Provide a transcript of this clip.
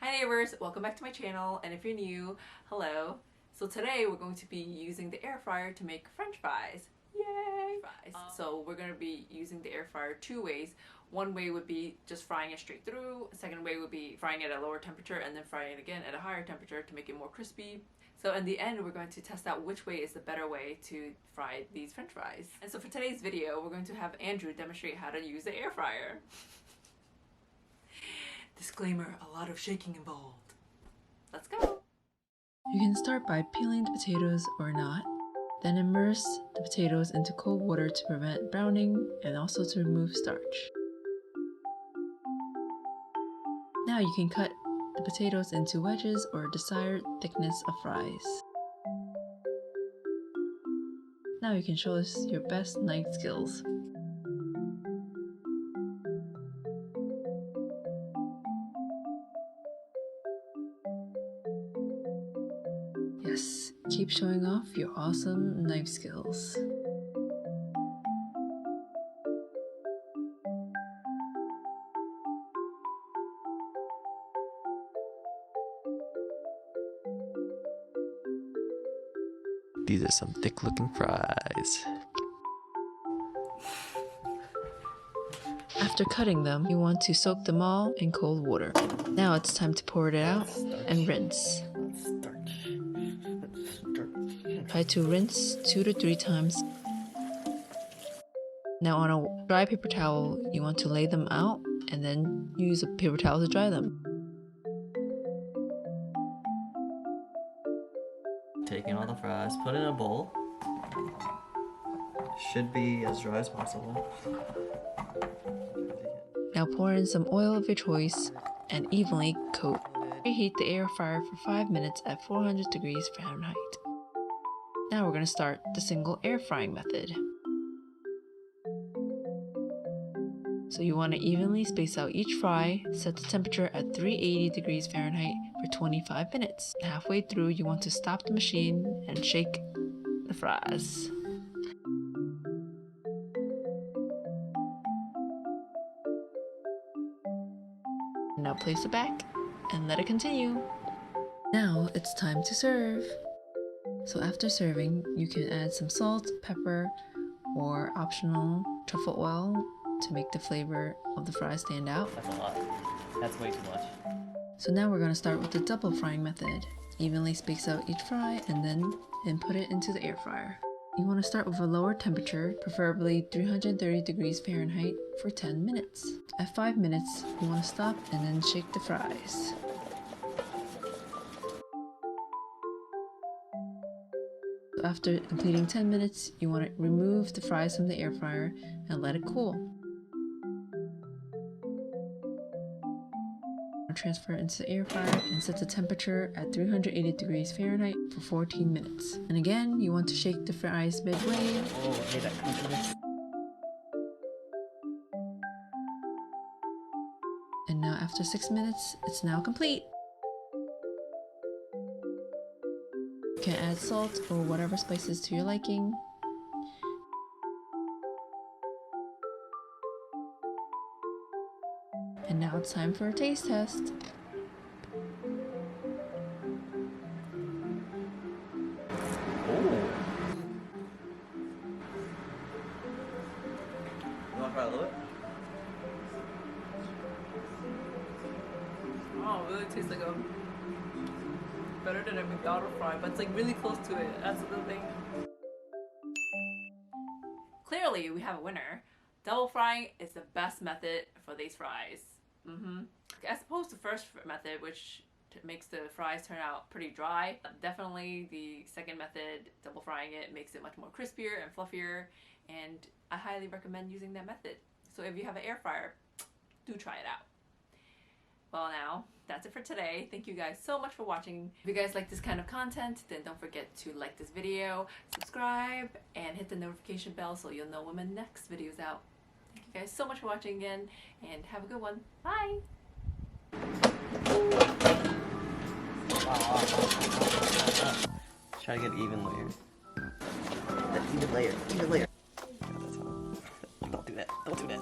Hi neighbors, welcome back to my channel, and if you're new, hello. So today we're going to be using the air fryer to make french fries. Yay! So we're going to be using the air fryer two ways. One way would be just frying it straight through. The second way would be frying it at a lower temperature and then frying it again at a higher temperature to make it more crispy. So in the end, we're going to test out which way is the better way to fry these french fries. And so for today's video, we're going to have Andrew demonstrate how to use the air fryer. Disclaimer, a lot of shaking involved. Let's go! You can start by peeling the potatoes or not, then immerse the potatoes into cold water to prevent browning and also to remove starch. Now you can cut the potatoes into wedges or desired thickness of fries. Now you can show us your best knife skills. Yes, keep showing off your awesome knife skills. These are some thick looking fries. After cutting them, you want to soak them all in cold water. Now it's time to pour it out and rinse. Try to rinse 2 to 3 times. Now on a dry paper towel, you want to lay them out and then use a paper towel to dry them. Taking all the fries, put it in a bowl. Should be as dry as possible. Now pour in some oil of your choice and evenly coat. Reheat the air fryer for 5 minutes at 400 degrees Fahrenheit. Now we're going to start the single air frying method. So you want to evenly space out each fry, set the temperature at 380 degrees Fahrenheit for 25 minutes. Halfway through, you want to stop the machine and shake the fries. Now place it back and let it continue. Now it's time to serve. So after serving, you can add some salt, pepper, or optional truffle oil to make the flavor of the fries stand out. That's a lot. That's way too much. So now we're going to start with the double frying method. Evenly space out each fry and then input it into the air fryer. You want to start with a lower temperature, preferably 330 degrees Fahrenheit, for 10 minutes. At 5 minutes, you want to stop and then shake the fries. After completing 10 minutes, you want to remove the fries from the air fryer and let it cool. Transfer it into the air fryer and set the temperature at 380 degrees Fahrenheit for 14 minutes. And again, you want to shake the fries midway. Oh, I hate that crunchiness. And now after 6 minutes, it's now complete. You can add salt or whatever spices to your liking. And now it's time for a taste test. Oh. You want to try a little bit? Oh, it really tastes like a better than a McDonald's fry, but it's like really close to it. That's the thing. Clearly, we have a winner. Double frying is the best method for these fries. As opposed to the first method, which makes the fries turn out pretty dry. Definitely the second method, double frying it, makes it much more crispier and fluffier, and I highly recommend using that method. So if you have an air fryer, do try it out. Well now, that's it for today. Thank you guys so much for watching. If you guys like this kind of content, then don't forget to like this video, subscribe, and hit the notification bell so you'll know when my next video is out. Thank you guys so much for watching again, and have a good one. Bye! Try to get even layer. Even layer. Even layer. Yeah, that's how. Don't do that. Don't do that.